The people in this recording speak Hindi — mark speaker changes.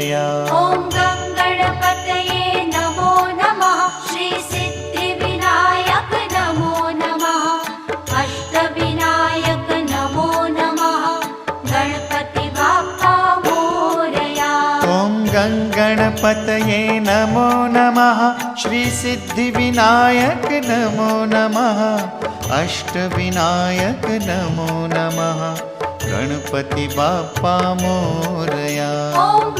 Speaker 1: मोरया।
Speaker 2: ॐ गणपतये नमो नमः। श्री सिद्धिविनायक नमो नमः। अष्टविनायक नमो नमः। गणपति बाप्पा मोरया।
Speaker 1: ॐ गणपतये नमो नमः। श्री सिद्धिविनायक नमो नमः। अष्टविनायक नमो नमः। गणपति बाप्पा मोरया।
Speaker 2: ॐ